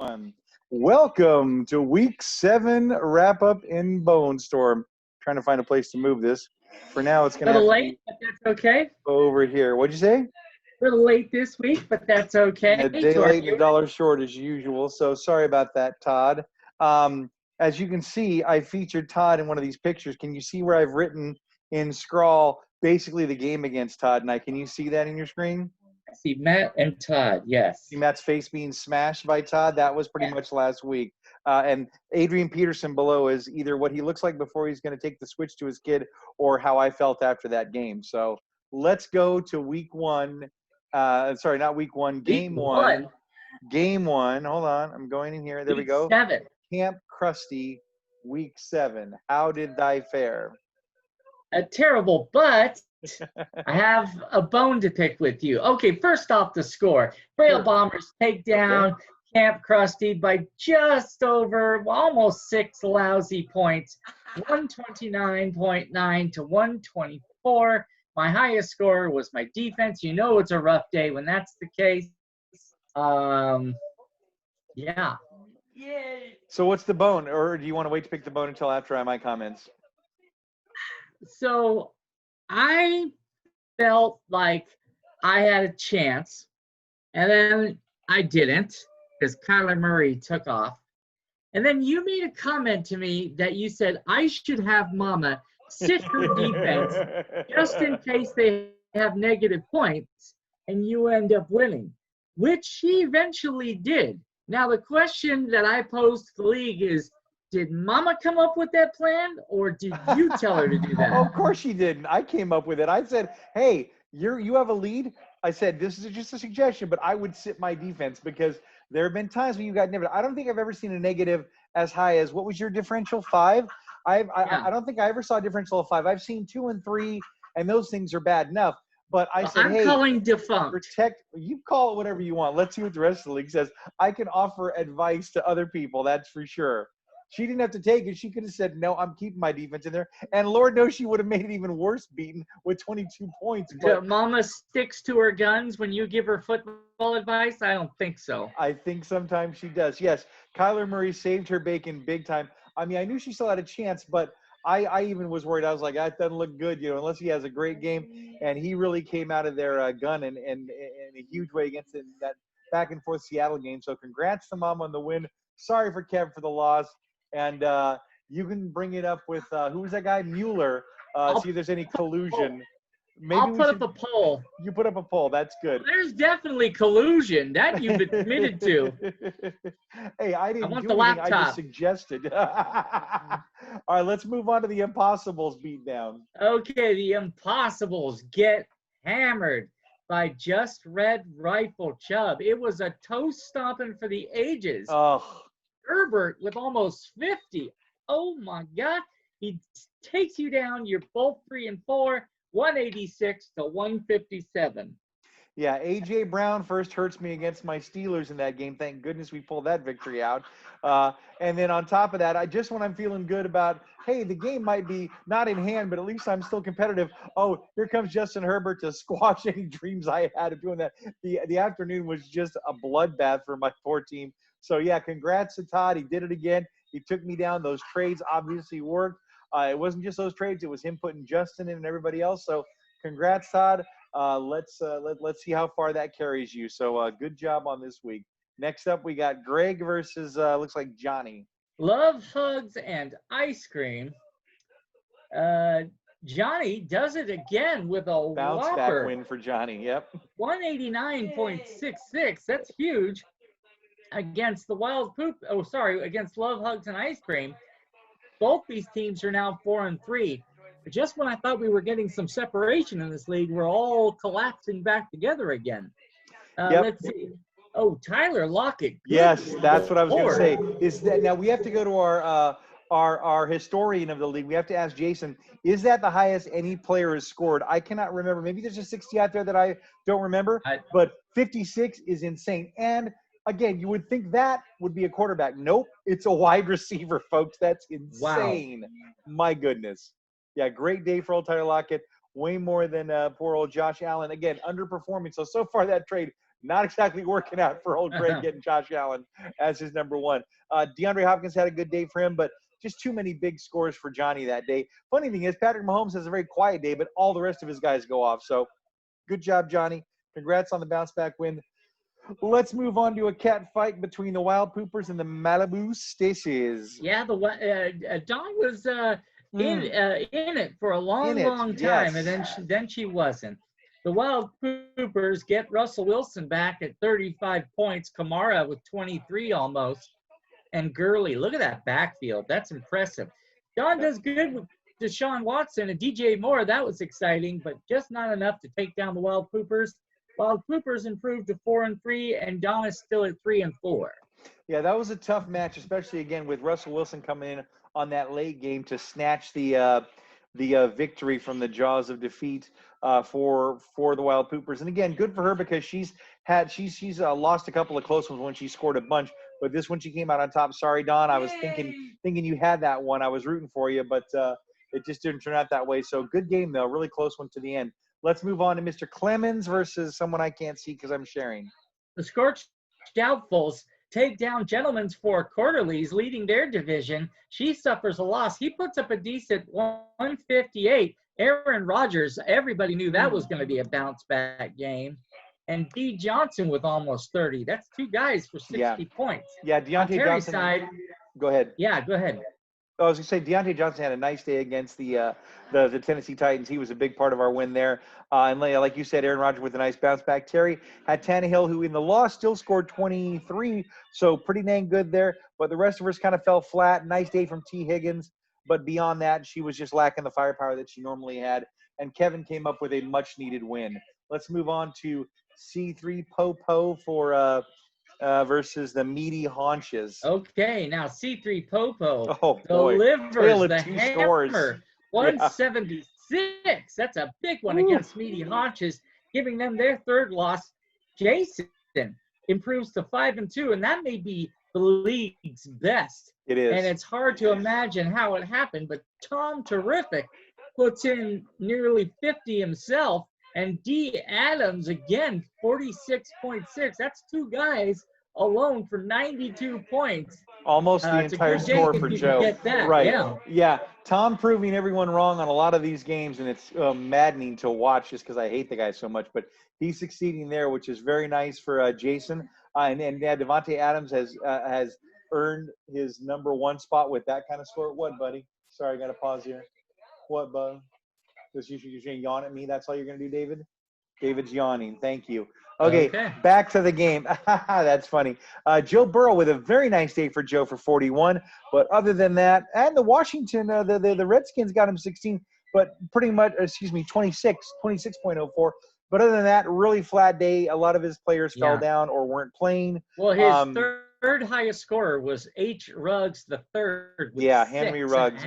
everyone. Welcome to week 7 wrap up in BONESTORM. Trying to find a place to move this. For now, it's going A to have little to late, be but that's okay. over here. What'd you say? A little late this week, but that's okay. A day late and a dollar short as usual. So sorry about that, Todd. Um, as you can see, I featured Todd in one of these pictures. Can you see where I've written in scrawl basically the game against Todd and I? Can you see that in your screen? I see Matt and Todd, yes. See Matt's face being smashed by Todd. That was pretty much last week. And Adrian Peterson below is either what he looks like before he's going to take the switch to his kid or how I felt after that game. So let's go to week 1. Sorry, not week 1, game Week 1. Game 1. Hold on. I'm going in here. There we Week go. 7. Camp Krusty, week 7. How did thy fare? Terrible, but I have a bone to pick with you. Okay, first off, the score. Braille Sure. Bombers take down Camp Krusty by just over, almost 6 lousy points. 129.9 to 124. My highest score was my defense. You know it's a rough day when that's the case. Yeah. Yay. So what's the bone? Or do you want to wait to pick the bone until after my comments? So I felt like I had a chance, and then I didn't because Kyler Murray took off. And then you made a comment to me that you said I should have Mama sit her defense just in case they have negative points and you end up winning, which she eventually did. Now, the question that I posed to the league is, did Mama come up with that plan, or did you tell her to do that? Of course she didn't. I came up with it. I said, hey, you have a lead. I said, this is just a suggestion, but I would sit my defense because there have been times when you got negative. I don't think I've ever seen a negative as high as, what was your differential, 5? I don't think I ever saw a differential of 5. I've seen 2 and 3, and those things are bad enough. But I said, I'm calling defunct. You call it whatever you want. Let's see what the rest of the league says. I can offer advice to other people, that's for sure. She didn't have to take it. She could have said, no, I'm keeping my defense in there. And Lord knows she would have made it even worse beaten with 22 points. But Mama sticks to her guns when you give her football advice? I don't think so. I think sometimes she does. Yes, Kyler Murray saved her bacon big time. I mean, I knew she still had a chance, but I even was worried. I was like, that doesn't look good, unless he has a great game. And he really came out of their gun in a huge way against that back and forth Seattle game. So congrats to Mom on the win. Sorry for Kev for the loss. And you can bring it up with, who was that guy? Mueller. See if there's any collusion. Maybe I'll put up a poll. You put up a poll. That's good. There's definitely collusion. That you've admitted to. Hey, I didn't want do the anything. I laptop. just suggested. All right, let's move on to the Impossibles beatdown. Okay, the Impossibles get hammered by Just Red Rifle Chubb. It was a toe stomping for the ages. Oh. Herbert with almost 50. Oh my God. He takes you down. You're both 3 and 4, 186 to 157. Yeah, A.J. Brown first hurts me against my Steelers in that game. Thank goodness we pulled that victory out. And then on top of that, when I'm feeling good about, hey, the game might be not in hand, but at least I'm still competitive. Oh, here comes Justin Herbert to squash any dreams I had of doing that. The afternoon was just a bloodbath for my poor team. So, yeah, congrats to Todd. He did it again. He took me down. Those trades obviously worked. It wasn't just those trades. It was him putting Justin in and everybody else. So, congrats, Todd. Let's see how far that carries you. So, good job on this week. Next up, we got Greg versus, looks like Johnny. Love, hugs, and ice cream. Johnny does it again with a bounce whopper. back win for Johnny. Yep. 189.66. That's huge. Against against Love, Hugs, and Ice Cream. Both these teams are now 4 and 3. But just when I thought we were getting some separation in this league, we're all collapsing back together again. Let's see. Oh, Tyler Lockett. Yes, that's what I was going to say. Is that now we have to go to our historian of the league. We have to ask Jason, is that the highest any player has scored? I cannot remember. Maybe there's a 60 out there that I don't remember, but 56 is insane. And again, you would think that would be a quarterback. Nope, it's a wide receiver, folks. That's insane. Wow. My goodness. Yeah, great day for old Tyler Lockett. Way more than poor old Josh Allen. Again, underperforming. So far that trade not exactly working out for old Greg getting Josh Allen as his number one. DeAndre Hopkins had a good day for him, but just too many big scores for Johnny that day. Funny thing is, Patrick Mahomes has a very quiet day, but all the rest of his guys go off. So good job, Johnny. Congrats on the bounce back win. Let's move on to a cat fight between the Wild Poopers and the Malibu Stacies. Yeah, Dawn was in it for a long time, yes. and then she wasn't. The Wild Poopers get Russell Wilson back at 35 points, Kamara with 23 almost, and Gurley. Look at that backfield. That's impressive. Dawn does good with Deshaun Watson and DJ Moore. That was exciting, but just not enough to take down the Wild Poopers. Wild Poopers improved to 4-3, and Dawn is still at 3-4. Yeah, that was a tough match, especially again with Russell Wilson coming in on that late game to snatch the victory from the jaws of defeat for the Wild Poopers. And again, good for her because she's lost a couple of close ones when she scored a bunch, but this one she came out on top. Sorry, Don, I was thinking you had that one. I was rooting for you, but it just didn't turn out that way. So good game though, really close one to the end. Let's move on to Mr. Clemens versus someone I can't see because I'm sharing. The Scorched Doubtfuls take down Gentlemen's Four Quarterlies, leading their division. She suffers a loss. He puts up a decent 158. Aaron Rodgers, everybody knew that was going to be a bounce-back game. And D. Johnson with almost 30. That's two guys for 60 points. Yeah, Deontay Johnson. Side, go ahead. Yeah, go ahead. I was going to say Deontay Johnson had a nice day against the Tennessee Titans. He was a big part of our win there. And like you said, Aaron Rodgers with a nice bounce back. Terry had Tannehill, who in the loss still scored 23, so pretty dang good there. But the rest of us kind of fell flat. Nice day from T. Higgins. But beyond that, she was just lacking the firepower that she normally had. And Kevin came up with a much-needed win. Let's move on to C3 Popo for versus the Meaty Haunches. Okay, now C3 Popo delivers the hammer. Scores. 176. Yeah. That's a big one against Meaty Haunches, giving them their third loss. Jason improves to 5-2, and that may be the league's best. It is. And it's hard to imagine how it happened, but Tom Terrific puts in nearly 50 himself. And D. Adams, again, 46.6. That's two guys alone for 92 points. Almost the entire score for Joe. Get that. Right. Yeah. Tom proving everyone wrong on a lot of these games, and it's maddening to watch just because I hate the guy so much. But he's succeeding there, which is very nice for Jason. And Devontae Adams has earned his number one spot with that kind of score. What, buddy? Sorry, I got to pause here. What, bud? Because you're going to yawn at me. That's all you're going to do, David? David's yawning. Thank you. Okay, back to the game. That's funny. Joe Burrow with a very nice day for Joe for 41. But other than that, and the Washington, the Redskins got him 16, but pretty much, 26.04. But other than that, really flat day. A lot of his players fell down or weren't playing. Well, his third highest scorer was H. Ruggs the third. Henry Ruggs.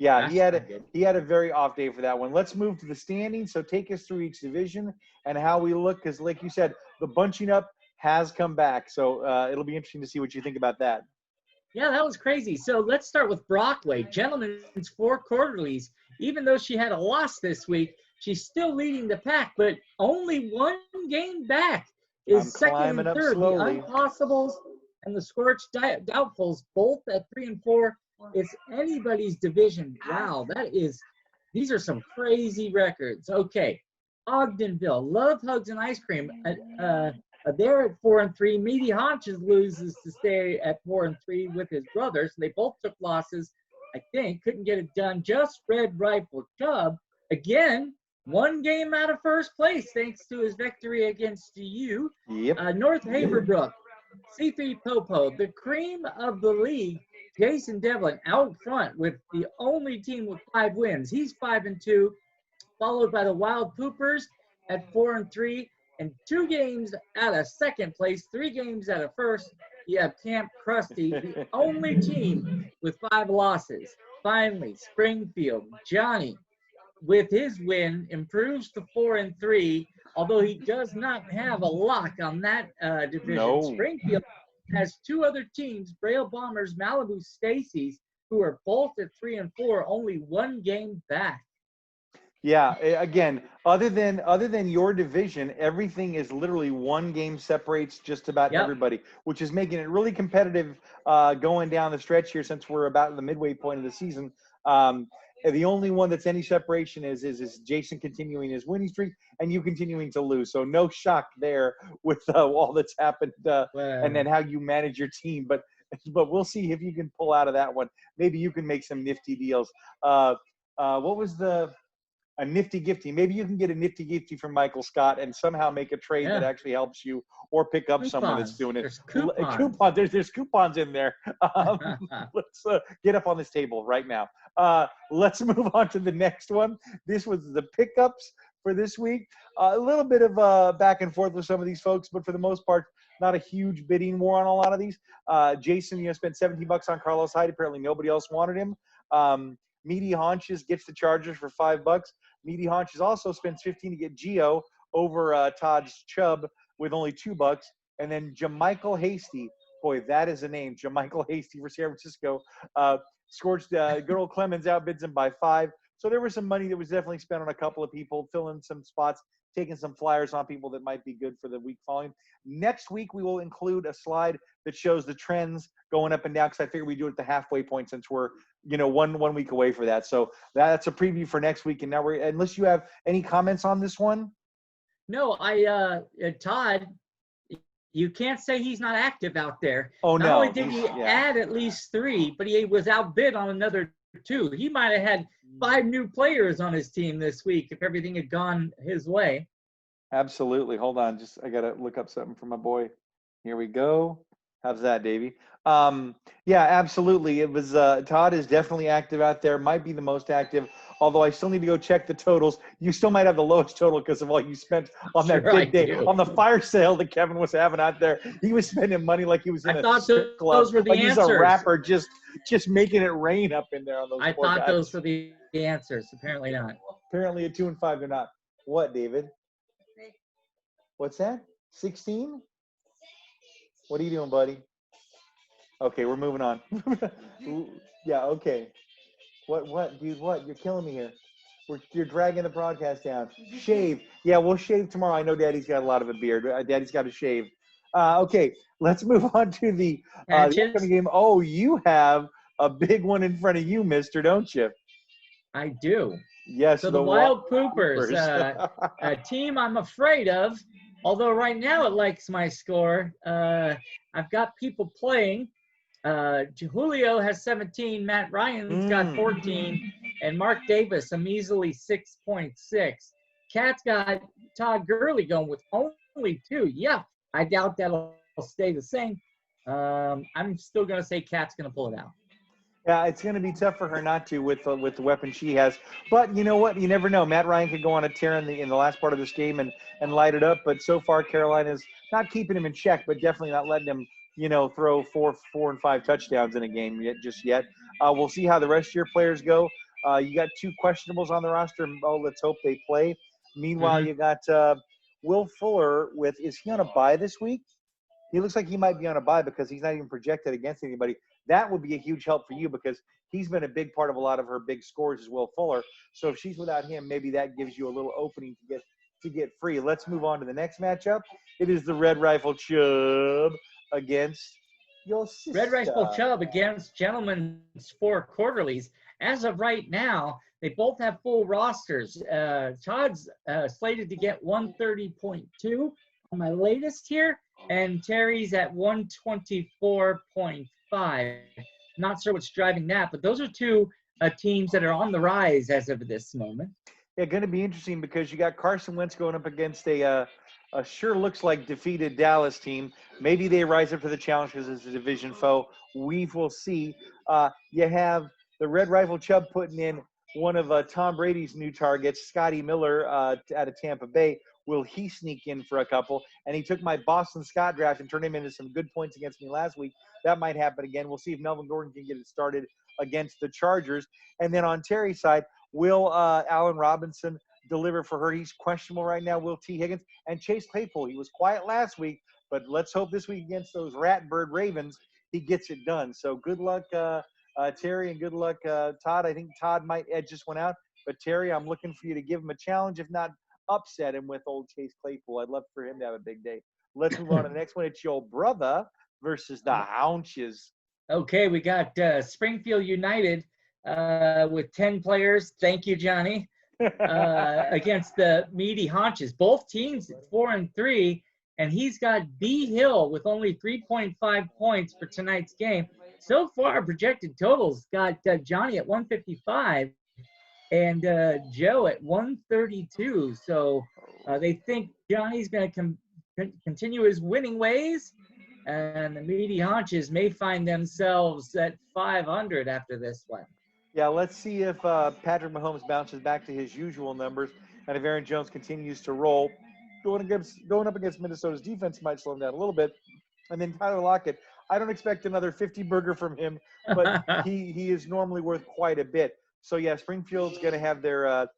Yeah, he had a very off day for that one. Let's move to the standings. So take us through each division and how we look, because like you said, the bunching up has come back. So it'll be interesting to see what you think about that. Yeah, that was crazy. So let's start with Brockway. Gentlemen's Four Quarterlies. Even though she had a loss this week, she's still leading the pack, but only one game back is second and third. The Impossibles and the Scorched Doubtfuls both at 3-4. It's anybody's division. Wow, these are some crazy records. Okay, Ogdenville, Love Hugs and Ice Cream. They're at 4-3. Meaty Haunches loses to stay at 4-3 with his brothers. They both took losses. I think couldn't get it done. Just Red Rifle Cub again, one game out of first place thanks to his victory against you. Yep. North Haverbrook, C3 Popo, the cream of the league. Jason Devlin out front with the only team with 5 wins. He's 5-2, followed by the Wild Poopers at 4-3, and 2 games out of second place, 3 games out of first. You have Camp Krusty, the only team with 5 losses. Finally, Springfield, Johnny, with his win, improves to 4-3, although he does not have a lock on that division. No. Springfield has 2 other teams, Braille Bombers, Malibu Stacy's, who are both at 3-4, only 1 game back. Yeah, again, other than your division, everything is literally one game separates just about Yep. everybody, which is making it really competitive going down the stretch here since we're about in the midway point of the season. Um, and the only one that's any separation is Jason continuing his winning streak and you continuing to lose. So no shock there with all that's happened and then Well, how you manage your team. But we'll see if you can pull out of that one. Maybe you can make some nifty deals. What was a nifty gifty? Maybe you can get a nifty gifty from Michael Scott and somehow make a trade that yeah. actually helps you, or pick up someone that's Coupons. doing it. There's coupons. Coupon. There's coupons in there. Let's get up on this table right now. Let's move on to the next one. This was the pickups for this week. A little bit of back and forth with some of these folks, but for the most part, not a huge bidding war on a lot of these. Jason, spent $17 on Carlos Hyde. Apparently, nobody else wanted him. Meaty Haunches gets the Chargers for $5. Meaty Haunches also spends 15 to get Gio over Todd's Chubb with only $2. And then Jamichael Hasty, boy, that is a name. Jamichael Hasty for San Francisco. Scorched good old Clemens outbids him by 5. So there was some money that was definitely spent on a couple of people, filling some spots, taking some flyers on people that might be good for the week following. Next week, we will include a slide that shows the trends going up and down because I figure we do it at the halfway point since we're one week away for that. So that's a preview for next week. And now unless you have any comments on this one. No, Todd, you can't say he's not active out there. Oh Not no, only did he add at least 3, but he was outbid on another 2. He might have had 5 new players on his team this week if everything had gone his way. Absolutely. Hold on. I got to look up something for my boy. Here we go. How's that, Davey? Yeah, absolutely. It was Todd is definitely active out there. Might be the most active. Although I still need to go check the totals. You still might have the lowest total because of all you spent on that big day on the fire sale that Kevin was having out there. He was spending money like he was in a strip club. Those were the like answers. He's a rapper, just making it rain up in there on those. I poor thought guys. those were the answers. Apparently not. Apparently at 2 and 5 they're not. What, David? What's that? 16? What are you doing, buddy? Okay, we're moving on. Yeah, okay. What, dude? What? You're killing me here. You're dragging the broadcast down. Shave. Yeah, we'll shave tomorrow. I know Daddy's got a lot of a beard. Daddy's got to shave. Okay, let's move on to the upcoming game. Oh, you have a big one in front of you, mister, don't you? I do. Yes, so the Wild Poopers, a team I'm afraid of, although right now it likes my score. I've got people playing. Julio has 17, Matt Ryan's got 14, and Mark Davis a measly 6.6. Cat's got Todd Gurley going with only 2. Yeah, I doubt that'll stay the same. I'm still going to say Cat's going to pull it out. Yeah, it's going to be tough for her not to with the weapon she has. But you know what? You never know. Matt Ryan could go on a tear in the last part of this game and light it up. But so far, Carolina's not keeping him in check, but definitely not letting him, throw four and 5 touchdowns in a game yet. We'll see how the rest of your players go. You got 2 questionables on the roster. Oh, let's hope they play. Meanwhile, you got Will Fuller is he on a bye this week? He looks like he might be on a bye because he's not even projected against anybody. That would be a huge help for you because he's been a big part of a lot of her big scores as Will Fuller. So if she's without him, maybe that gives you a little opening to get free. Let's move on to the next matchup. It is the Red Rifle Chubb against your sister. Red Rifle Chubb against Gentlemen's 4 Quarterlies. As of right now, they both have full rosters. Todd's slated to get 130.2 on my latest here, and Terry's at 124.5. Not sure what's driving that, but those are 2 teams that are on the rise as of this moment. Yeah, going to be interesting because you got Carson Wentz going up against a sure looks like defeated Dallas team. Maybe they rise up to the challenge because it's a division foe. We will see. You have the Red Rifle Chubb putting in one of Tom Brady's new targets, Scotty Miller out of Tampa Bay. Will he sneak in for a couple? And he took my Boston Scott draft and turned him into some good points against me last week. That might happen again. We'll see if Melvin Gordon can get it started against the Chargers. And then on Terry's side, will Allen Robinson deliver for her? He's questionable right now. Will T. Higgins and Chase Claypool. He was quiet last week, but let's hope this week against those Ratbird Ravens, he gets it done. So good luck, Terry, and good luck, Todd. I think Todd might edge this one out. But Terry, I'm looking for you to give him a challenge, if not upset him with old Chase Claypool. I'd love for him to have a big day. Let's move on to the next one. It's your brother versus the Haunches. Okay, we got Springfield United with 10 players. Thank you, Johnny. Against the Meaty Haunches. Both teams at 4-3, and he's got B Hill with only 3.5 points for tonight's game. So far, projected totals got Johnny at 155 and Joe at 132. So they think Johnny's going to continue his winning ways, and the Meaty Haunches may find themselves at 500 after this one. Yeah, let's see if Patrick Mahomes bounces back to his usual numbers, and if Aaron Jones continues to roll. Going up against Minnesota's defense might slow him down a little bit. And then Tyler Lockett, I don't expect another 50 burger from him, but he is normally worth quite a bit. So yeah, Springfield's going to have their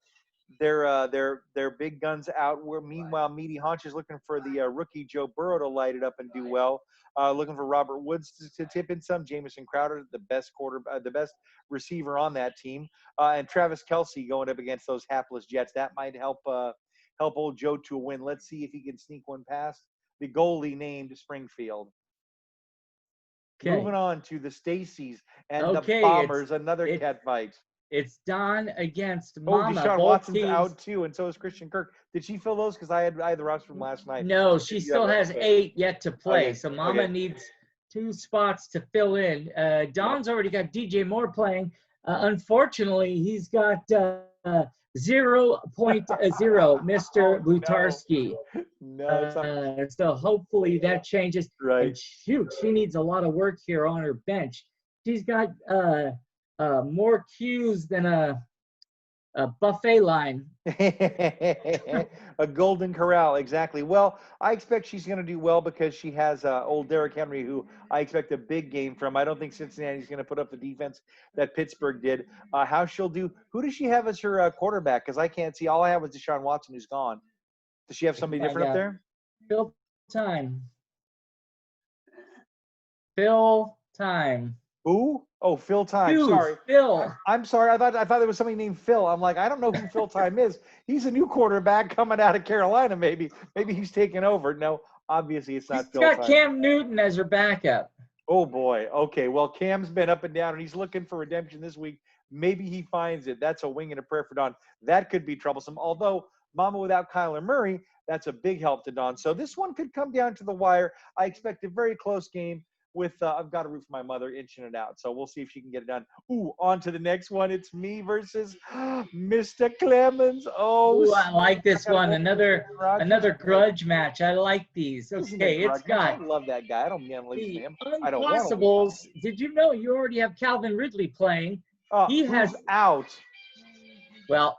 big guns out. Where meanwhile, Meaty Haunch is looking for the rookie Joe Burrow to light it up and do well. Looking for Robert Woods to tip in some. Jamison Crowder, the best receiver on that team, and Travis Kelce going up against those hapless Jets. That might help old Joe to a win. Let's see if he can sneak one past the goalie named Springfield. Okay. Moving on to the Stacys and the Bombers, another cat fight. It's Don against Mama. Deshaun Watson's out too, and so is Christian Kirk. Did she fill those? Because I had the roster from last night. No, she still has 8 yet to play. Okay. So Mama needs 2 spots to fill in. Don's already got DJ Moore playing. Unfortunately, he's got 0.0, Mr. Blutarski. No. So hopefully that changes. Right. And shoot, she needs a lot of work here on her bench. She's got more cues than a buffet line. A golden corral, exactly. Well, I expect she's going to do well because she has old Derrick Henry, who I expect a big game from. I don't think Cincinnati's going to put up the defense that Pittsburgh did. How she'll do? Who does she have as her quarterback? Because I can't see. All I have was Deshaun Watson, who's gone. Does she have somebody different up there? Phil time. Phil time. Who? Oh, Phil Time. Dude, sorry. Phil. I'm sorry. I thought there was somebody named Phil. I'm like, I don't know who Phil Time is. He's a new quarterback coming out of Carolina, maybe. Maybe he's taking over. No, obviously it's not Phil Time. She's got Cam Newton as her backup. Oh, boy. Okay, well, Cam's been up and down, and he's looking for redemption this week. Maybe he finds it. That's a wing and a prayer for Don. That could be troublesome. Although, Mama without Kyler Murray, that's a big help to Don. So this one could come down to the wire. I expect a very close game. With I've got to root for my mother inching it out. So we'll see if she can get it done. Ooh, on to the next one. It's me versus Mr. Clemens. Ooh, I like this one. Another grudge match. I like these. Okay, it's got. I love that guy. I don't mean to him. I don't want to. Did you know you already have Calvin Ridley playing? He has out. Well,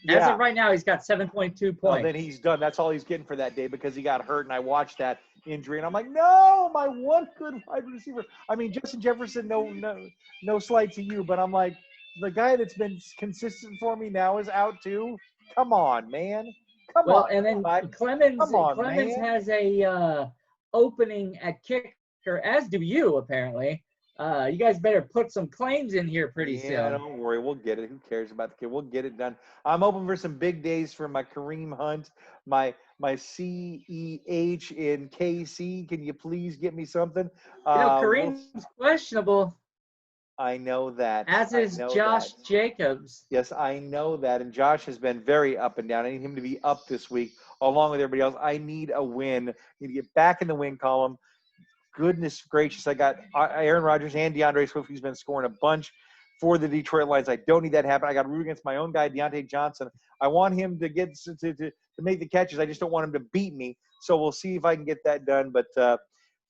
as of right now, he's got 7.2 points. Oh, then he's done. That's all he's getting for that day because he got hurt, and I watched that injury, and I'm like, no, my one good wide receiver. I mean, Justin Jefferson, no slight to you, but I'm like, the guy that's been consistent for me now is out too. Come on, man. Come on. Well, and then Clemens has a opening at kicker, as do you, apparently. You guys better put some claims in here pretty soon. Yeah, don't worry. We'll get it. Who cares about the kid? We'll get it done. I'm open for some big days for my Kareem Hunt, my CEH in KC. Can you please get me something? Kareem's questionable. I know that. As is Josh Jacobs. Yes, I know that. And Josh has been very up and down. I need him to be up this week along with everybody else. I need a win. I need to get back in the win column. Goodness gracious, I got Aaron Rodgers and DeAndre Swift, who's been scoring a bunch for the Detroit Lions. I don't need that to happen. I got to root against my own guy, Deontay Johnson. I want him to get to make the catches. I just don't want him to beat me. So we'll see if I can get that done. But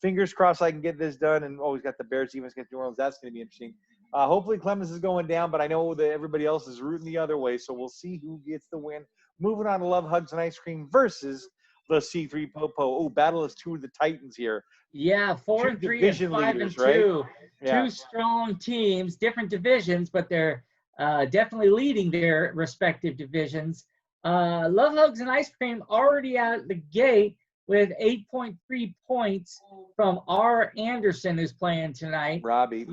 fingers crossed I can get this done. And always got the Bears defense against New Orleans. That's going to be interesting. Hopefully Clemens is going down, but I know that everybody else is rooting the other way. So we'll see who gets the win. Moving on to Love, Hugs, and Ice Cream versus the C3 Popo. Oh, battle is 2 of the Titans here. Yeah, 4-3 and 5-2. Right? Yeah. 2 strong teams, different divisions, but they're definitely leading their respective divisions. Love, Hugs, and Ice Cream already out the gate with 8.3 points from R. Anderson, who's playing tonight. Robbie.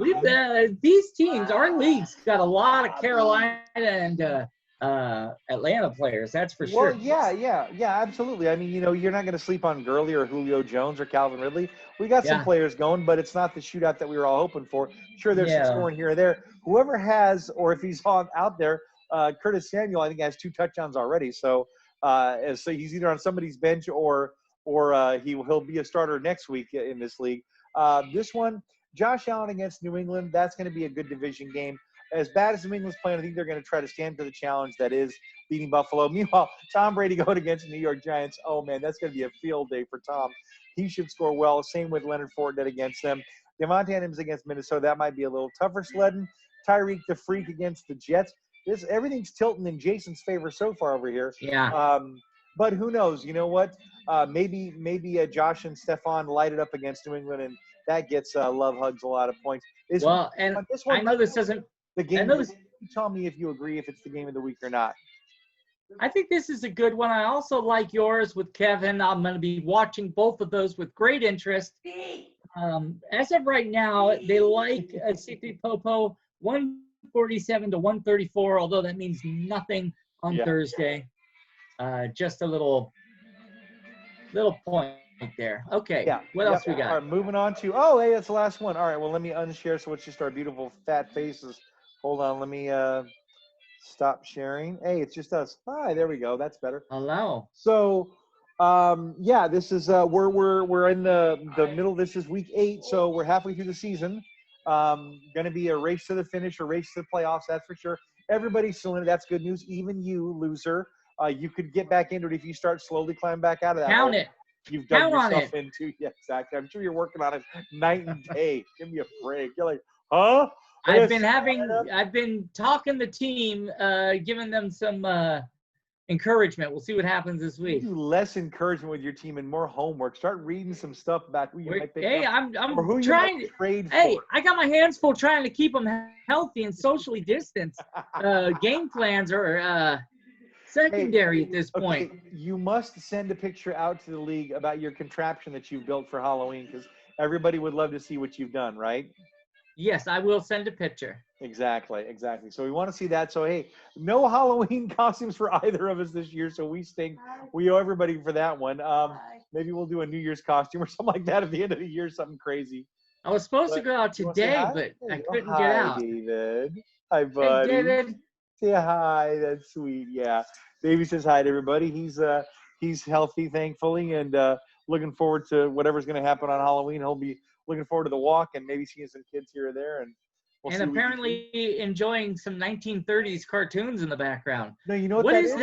These teams, our league's got a lot of Carolina and Atlanta players. That's for Well, sure. yeah, absolutely. I mean, you're not going to sleep on Gurley or Julio Jones or Calvin Ridley. We got some Yeah. players going, but it's not the shootout that we were all hoping for. Sure, there's some Yeah. scoring here or there. Whoever has, or if he's out there, Curtis Samuel, I think has 2 touchdowns already. So he's either on somebody's bench or he'll be a starter next week in this league. This one, Josh Allen against New England, that's going to be a good division game. As bad as New England's playing, I think they're going to try to stand to the challenge that is beating Buffalo. Meanwhile, Tom Brady going against the New York Giants. Oh, man, that's going to be a field day for Tom. He should score well. Same with Leonard Fournette against them. Devontae Adams against Minnesota. That might be a little tougher sledding. Tyreek the Freak against the Jets. Everything's tilting in Jason's favor so far over here. Yeah. But who knows? You know what? Maybe Josh and Stephon light it up against New England, and that gets love hugs a lot of points. Well, and this one, I know this doesn't. the game. I know this. You tell me if you agree if it's the game of the week or not. I think this is a good one. I also like yours with Kevin. I'm going to be watching both of those with great interest. As of right now, they like C3 Popo 147 to 134, although that means nothing on Thursday. Just a little point there. Okay. Yeah. What else we got? All right, moving on to hey, that's the last one. All right, well, let me unshare so it's just our beautiful fat faces. Hold on, let me stop sharing. Hey, it's just us. Hi, there we go. That's better. Hello. So, this is we're in the middle. This is week 8, so we're halfway through the season. Going to be a race to the finish, a race to the playoffs. That's for sure. Everybody's still in it. That's good news. Even you, loser. You could get back into it if you start slowly climbing back out of that. Count it. You've dug yourself into. Yeah, exactly. I'm sure you're working on it night and day. Give me a break. You're like, huh? I've been talking the team, giving them some encouragement. We'll see what happens this week. Do less encouragement with your team and more homework. Start reading some stuff about who you might pick up, I'm or who trying you might trade for. Hey, I got my hands full trying to keep them healthy and socially distanced. Game plans are secondary at this point. Okay, you must send a picture out to the league about your contraption that you built for Halloween, because everybody would love to see what you've done, right? Yes, I will send a picture. Exactly. So we want to see that. So, hey, no Halloween costumes for either of us this year, so we stink. We owe everybody for that one. Maybe we'll do a New Year's costume or something like that at the end of the year, something crazy. I was supposed to go out today, but I couldn't get out. Hi, David. Hi, buddy. Hey, David. Say hi. That's sweet. Yeah. David says hi to everybody. He's healthy, thankfully, and looking forward to whatever's going to happen on Halloween. He'll be looking forward to the walk and maybe seeing some kids here or there. And apparently enjoying some 1930s cartoons in the background. No, you know what that is?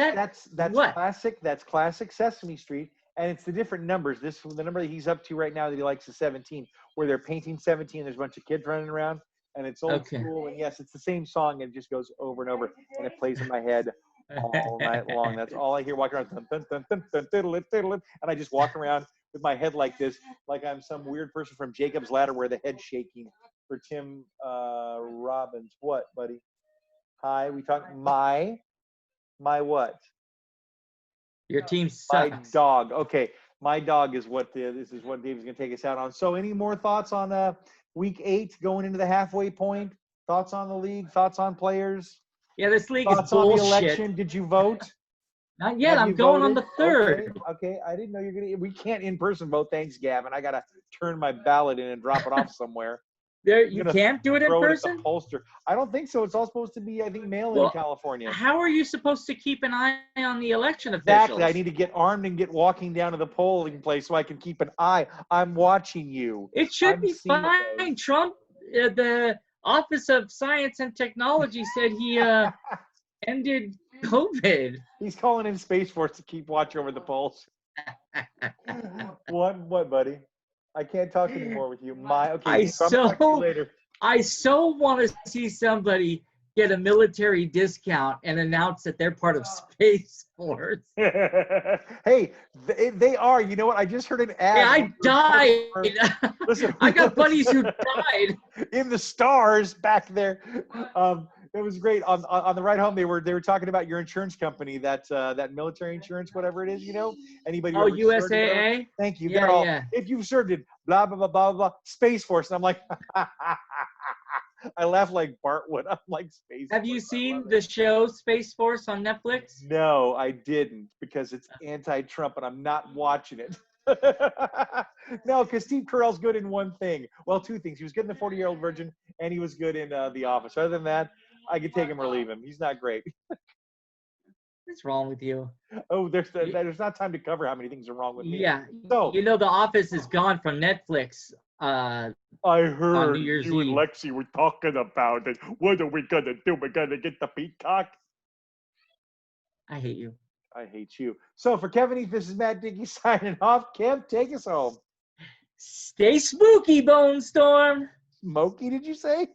That's what? classic. That's classic Sesame Street. And it's the different numbers. The number that he's up to right now that he likes is 17, where they're painting 17. There's a bunch of kids running around, and it's old school. And yes, it's the same song. And it just goes over and over, and it plays in my head all night long. That's all I hear walking around. Dun, dun, dun, dun, dun, and I just walk around with my head like this, like I'm some weird person from Jacob's Ladder where the head's shaking. For Tim Robbins. What, buddy? Hi, we talk my what? Your team sucks. My dog. Okay, my dog is what this is what Dave's going to take us out on. So any more thoughts on week 8 going into the halfway point? Thoughts on the league? Thoughts on players? Yeah, this league thoughts is bullshit. on the election? Did you vote? Not yet. I'm going on the 3rd. Okay. I didn't know you're going to. We can't in person vote. Thanks, Gavin. I got to turn my ballot in and drop it off somewhere. You can't do it in person? Pollster. I don't think so. It's all supposed to be, I think, mail-in in California. How are you supposed to keep an eye on the election officials? Exactly. I need to get armed and get walking down to the polling place so I can keep an eye. I'm watching you. It should be fine. Trump, the Office of Science and Technology said he ended COVID. He's calling in Space Force to keep watch over the polls. What, buddy? I can't talk anymore with you. I so want to see somebody get a military discount and announce that they're part of Space Force. Hey, they are. You know what? I just heard an ad. Yeah, I died. Listen, I got buddies who died in the stars back there. It was great. On the ride home, they were talking about your insurance company, that military insurance, whatever it is, Anybody? Oh, USAA. Thank you. Yeah. If you've served it, blah blah blah blah blah. Space Force, and I'm like, I laugh like Bart would. I'm like Space Have you Force. I seen love it. the show Space Force on Netflix? No, I didn't because it's anti-Trump and I'm not watching it. No, because Steve Carell's good in one thing. Well, two things. He was good in The 40-Year-Old Virgin and he was good in The Office. Other than that, I could take him or leave him. He's not great. What's wrong with you? Oh, Y- there's not time to cover how many things are wrong with me. Yeah, So you know The Office is gone from Netflix I on heard New Year's you and Eve. Lexi were talking about it. What are we gonna do? We're gonna get the peacock. I hate you. I hate you. So for Kevin Heath, this is Matt Dickey signing off. Kev, take us home. Stay spooky, Bone Storm. Smokey, did you say?